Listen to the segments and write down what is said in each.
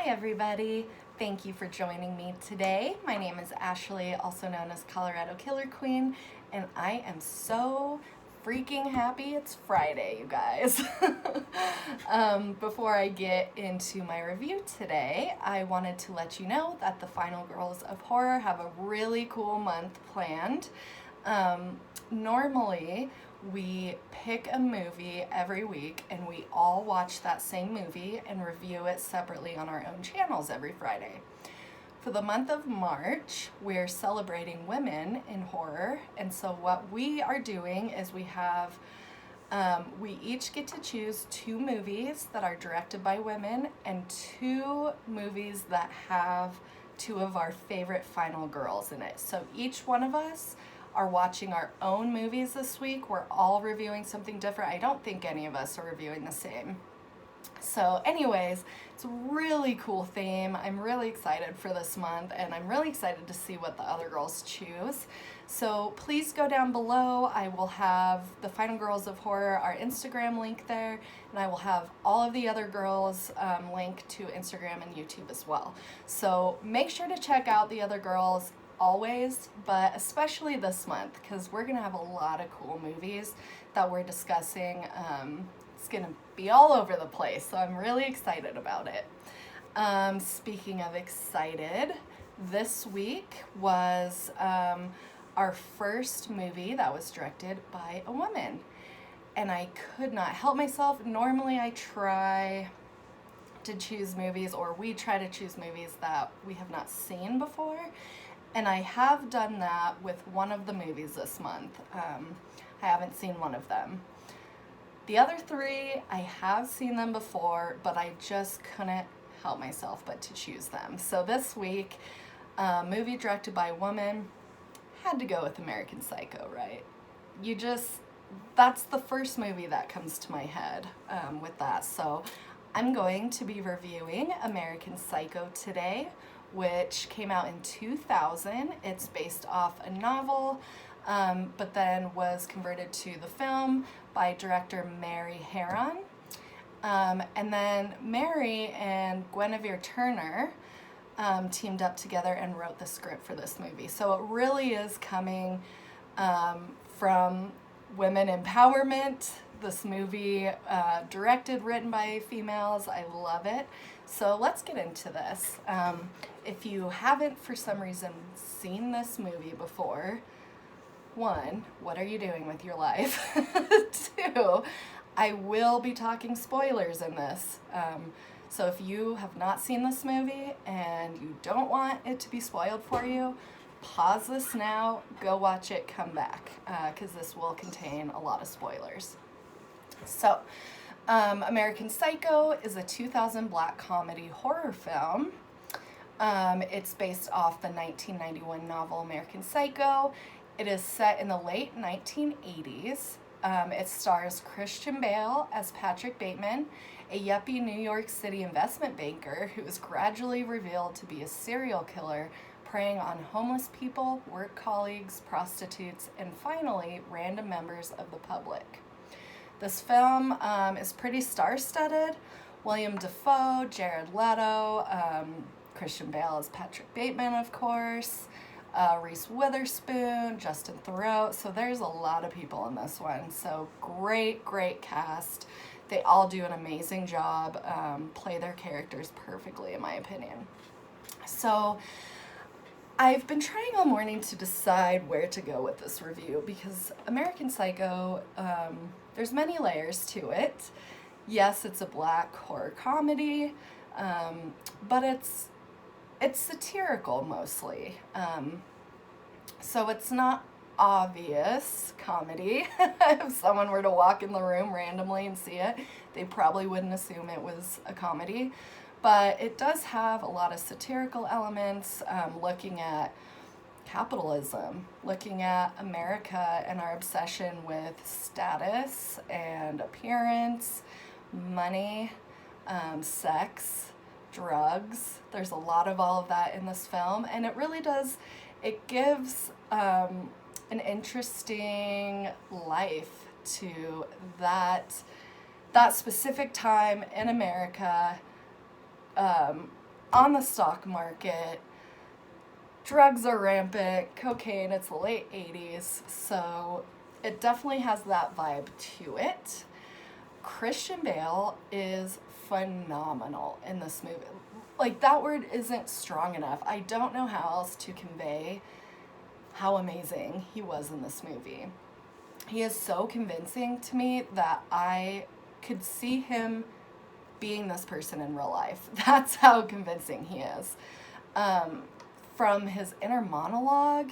Hi everybody, thank you for joining me today. My name is Ashley, also known as Colorado Killer Queen, and I am so freaking happy it's Friday, you guys. Before I get into my review today, I wanted to let you know that the Final Girls of Horror have a really cool month planned. Normally, we pick a movie every week and we all watch that same movie and review it separately on our own channels every Friday. For the month of March, we're celebrating women in horror, and so what we are doing is we each get to choose 2 movies that are directed by women and 2 movies that have 2 of our favorite final girls in it. So each one of us are watching our own movies this week. We're all reviewing something different. I don't think any of us are reviewing the same. So anyways, it's a really cool theme. I'm really excited for this month, and I'm really excited to see what the other girls choose. So please go down below. I will have the Final Girls of Horror, our Instagram link there, and I will have all of the other girls link to Instagram and YouTube as well. So make sure to check out the other girls always, but especially this month, because we're gonna have a lot of cool movies that we're discussing. It's gonna be all over the place, so I'm really excited about it. Speaking of excited, this week was our first movie that was directed by a woman, and I could not help myself. Normally I try to choose movies, or we try to choose movies that we have not seen before, and I have done that with one of the movies this month. I haven't seen one of them. The other 3, I have seen them before, but I just couldn't help myself but to choose them. So this week, movie directed by a woman, had to go with American Psycho, right? That's the first movie that comes to my head with that. So I'm going to be reviewing American Psycho today, which came out in 2000. It's based off a novel, but then was converted to the film by director Mary Harron. And then Mary and Guinevere Turner teamed up together and wrote the script for this movie. So it really is coming from women empowerment. This movie, written by females. I love it. So let's get into this. If you haven't, for some reason, seen this movie before, 1, what are you doing with your life? 2, I will be talking spoilers in this. So if you have not seen this movie and you don't want it to be spoiled for you, pause this now, go watch it, come back, because this will contain a lot of spoilers. So, American Psycho is a 2000 black comedy horror film. It's based off the 1991 novel American Psycho. It is set in the late 1980s. It stars Christian Bale as Patrick Bateman, a yuppie New York City investment banker who is gradually revealed to be a serial killer preying on homeless people, work colleagues, prostitutes, and finally, random members of the public. This film is pretty star-studded. Willem DeFoe, Jared Leto, Christian Bale as Patrick Bateman, of course, Reese Witherspoon, Justin Theroux. So there's a lot of people in this one. So great, great cast. They all do an amazing job, play their characters perfectly, in my opinion. So I've been trying all morning to decide where to go with this review, because American Psycho, there's many layers to it. Yes, it's a black horror comedy, but it's satirical mostly. So it's not obvious comedy. If someone were to walk in the room randomly and see it, they probably wouldn't assume it was a comedy. But it does have a lot of satirical elements, looking at capitalism, looking at America and our obsession with status and appearance, money, sex, drugs. There's a lot of all of that in this film, and it really does, it gives an interesting life to that specific time in America, on the stock market. Drugs are rampant, cocaine, it's the late 80s, so it definitely has that vibe to it. Christian Bale is phenomenal in this movie. Like, that word isn't strong enough. I don't know how else to convey how amazing he was in this movie. He is so convincing to me that I could see him being this person in real life. That's how convincing he is. From his inner monologue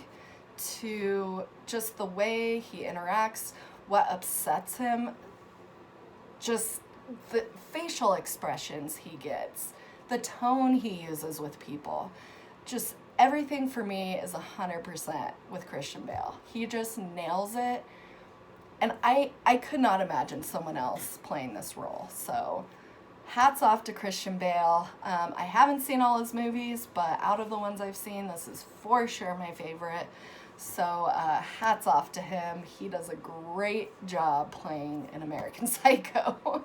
to just the way he interacts, what upsets him, just the facial expressions he gets, the tone he uses with people, just everything for me is 100% with Christian Bale. He just nails it, and I could not imagine someone else playing this role, so hats off to Christian Bale. I haven't seen all his movies, but out of the ones I've seen, this is for sure my favorite. So hats off to him. He does a great job playing an American Psycho.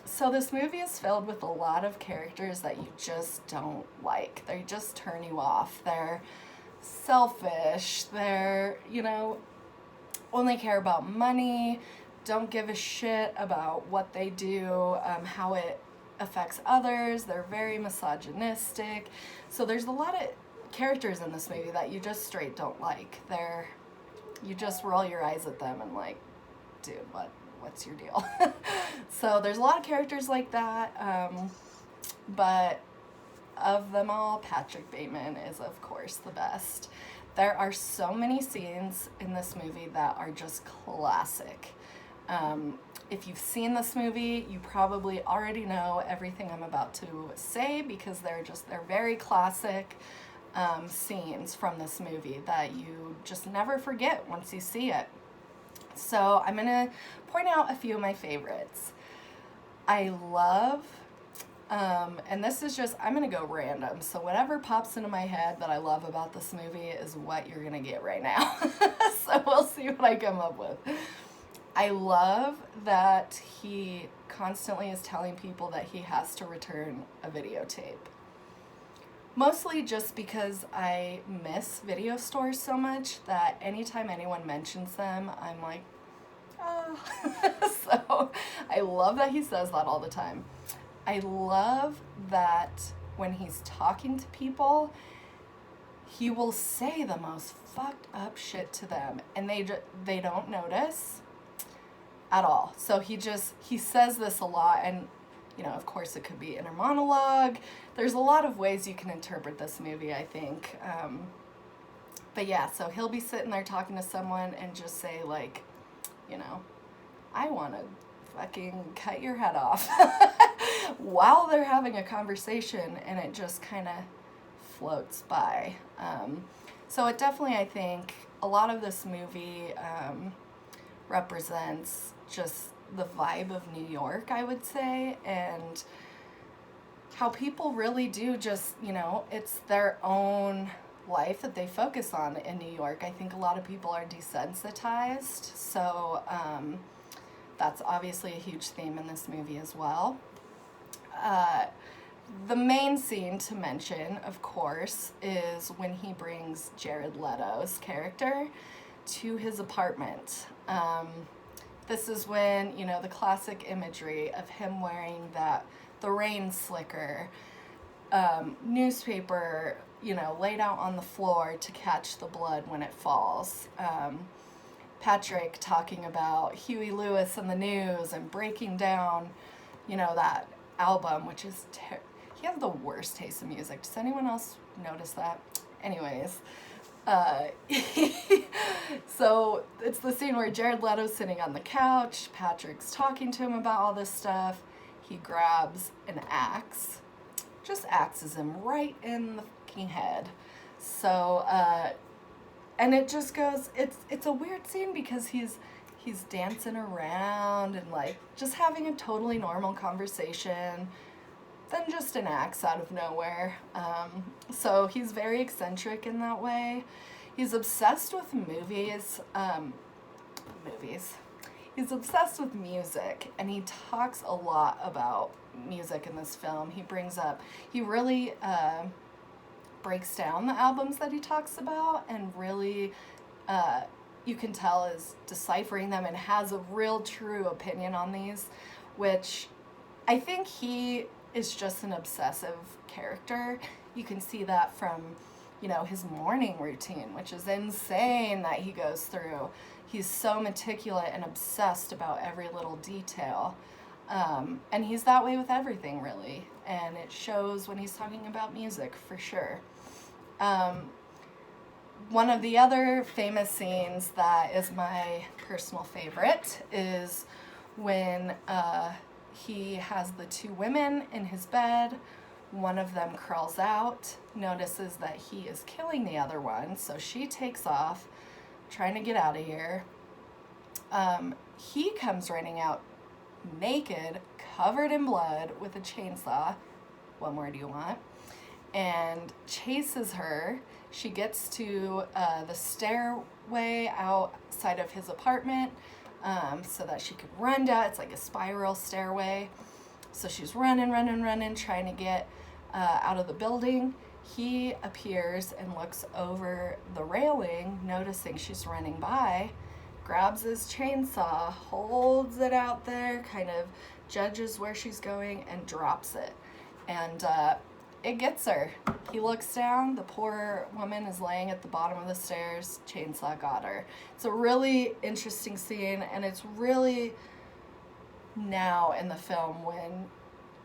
So this movie is filled with a lot of characters that you just don't like. They just turn you off. They're selfish. They're, only care about money. Don't give a shit about what they do, how it affects others. They're very misogynistic. So there's a lot of characters in this movie that you just straight don't like. You just roll your eyes at them and like, dude, what's your deal? So there's a lot of characters like that, but of them all, Patrick Bateman is of course the best. There are so many scenes in this movie that are just classic. If you've seen this movie, you probably already know everything I'm about to say because they're very classic scenes from this movie that you just never forget once you see it. So I'm going to point out a few of my favorites. I love, and this is just, I'm going to go random. So whatever pops into my head that I love about this movie is what you're going to get right now. So we'll see what I come up with. I love that he constantly is telling people that he has to return a videotape. Mostly just because I miss video stores so much that anytime anyone mentions them, I'm like, oh. So I love that he says that all the time. I love that when he's talking to people, he will say the most fucked up shit to them, and they don't notice at all. So he says this a lot, and of course it could be inner monologue. There's a lot of ways you can interpret this movie, I think. But yeah, so he'll be sitting there talking to someone and just say like, I want to fucking cut your head off while they're having a conversation, and it just kind of floats by. So it definitely, I think, a lot of this movie represents just the vibe of New York, I would say, and how people really do just, it's their own life that they focus on in New York. I think a lot of people are desensitized, so that's obviously a huge theme in this movie as well. The main scene to mention, of course, is when he brings Jared Leto's character to his apartment. This is when, the classic imagery of him wearing the rain slicker, newspaper, laid out on the floor to catch the blood when it falls. Patrick talking about Huey Lewis and the News and breaking down, that album, which is he has the worst taste in music. Does anyone else notice that? Anyways, so it's the scene where Jared Leto's sitting on the couch, Patrick's talking to him about all this stuff. He grabs an axe, just axes him right in the fucking head. So, and it just goes, it's a weird scene because he's dancing around and like just having a totally normal conversation, then just an axe out of nowhere. So he's very eccentric in that way. He's obsessed with movies. He's obsessed with music, and he talks a lot about music in this film. He really breaks down the albums that he talks about, and really you can tell is deciphering them and has a real true opinion on these, which I think he is just an obsessive character. You can see that from, his morning routine, which is insane that he goes through. He's so meticulous and obsessed about every little detail. And he's that way with everything, really. And it shows when he's talking about music, for sure. One of the other famous scenes that is my personal favorite is when he has the two women in his bed. One of them crawls out, notices that he is killing the other one, so she takes off, trying to get out of here. He comes running out naked, covered in blood, with a chainsaw. What more do you want? And chases her. She gets to the stairway outside of his apartment so that she could run down. It's like a spiral stairway. So she's running, trying to get out of the building. He appears and looks over the railing, noticing she's running by, grabs his chainsaw, holds it out there, kind of judges where she's going, and drops it. And it gets her. He looks down, the poor woman is laying at the bottom of the stairs, chainsaw got her. It's a really interesting scene, and it's really now in the film when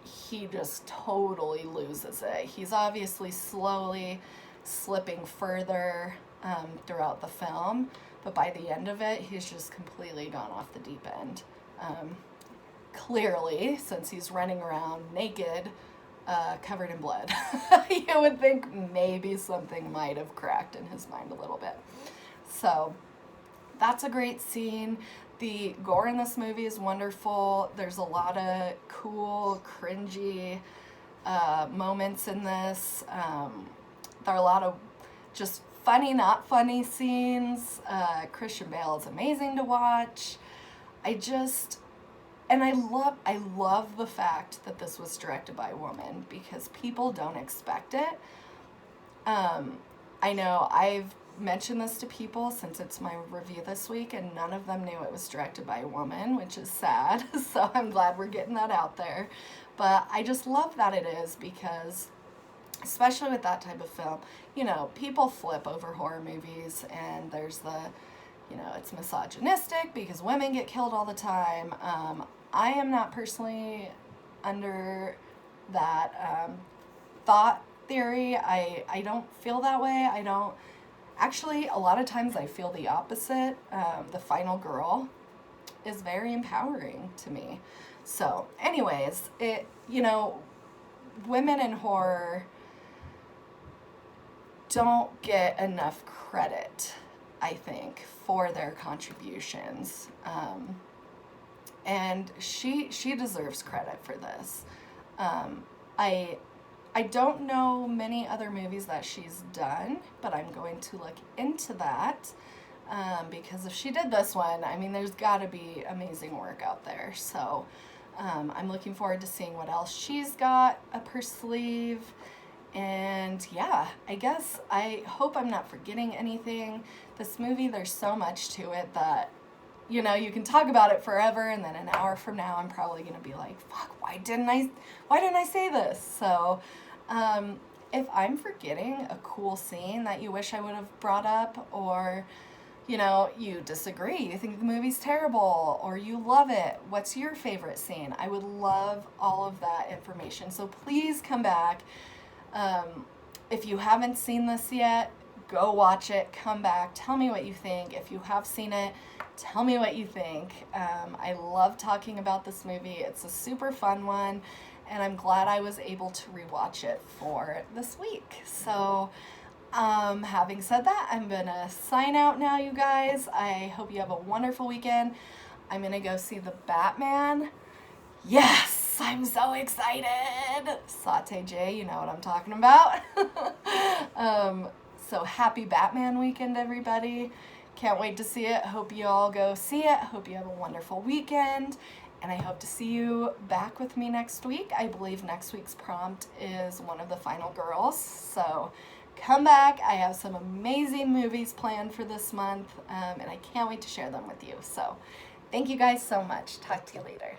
he just totally loses it. He's obviously slowly slipping further throughout the film, but by the end of it, he's just completely gone off the deep end. Clearly, since he's running around naked, covered in blood, you would think maybe something might have cracked in his mind a little bit. So that's a great scene. The gore in this movie is wonderful. There's a lot of cool, cringy moments in this. There are a lot of just funny, not funny scenes. Christian Bale is amazing to watch. I love the fact that this was directed by a woman, because people don't expect it. I know I've mentioned this to people since it's my review this week, and none of them knew it was directed by a woman, which is sad. So I'm glad we're getting that out there. But I just love that it is, because especially with that type of film, people flip over horror movies, and there's the, it's misogynistic because women get killed all the time. I am not personally under that thought theory. I don't feel that way. Actually, a lot of times I feel the opposite. The final girl is very empowering to me. So, anyways, women in horror don't get enough credit, I think, for their contributions. And she deserves credit for this. I don't know many other movies that she's done, but I'm going to look into that, because if she did this one, there's got to be amazing work out there. So I'm looking forward to seeing what else she's got up her sleeve. And yeah, I hope I'm not forgetting anything. This movie, there's so much to it that, you can talk about it forever, and then an hour from now, I'm probably going to be like, fuck, why didn't I say this? So, if I'm forgetting a cool scene that you wish I would have brought up, or, you disagree, you think the movie's terrible, or you love it, what's your favorite scene? I would love all of that information. So please come back. If you haven't seen this yet, go watch it, come back, tell me what you think. If you have seen it, tell me what you think. I love talking about this movie. It's a super fun one, and I'm glad I was able to rewatch it for this week. So, having said that, I'm gonna sign out now, you guys. I hope you have a wonderful weekend. I'm gonna go see the Batman. Yes, I'm so excited. Saute J, you know what I'm talking about. So happy Batman weekend, everybody. Can't wait to see it. Hope you all go see it. Hope you have a wonderful weekend. And I hope to see you back with me next week. I believe next week's prompt is One of the Final Girls. So come back. I have some amazing movies planned for this month, and I can't wait to share them with you. So thank you guys so much. Talk to you later.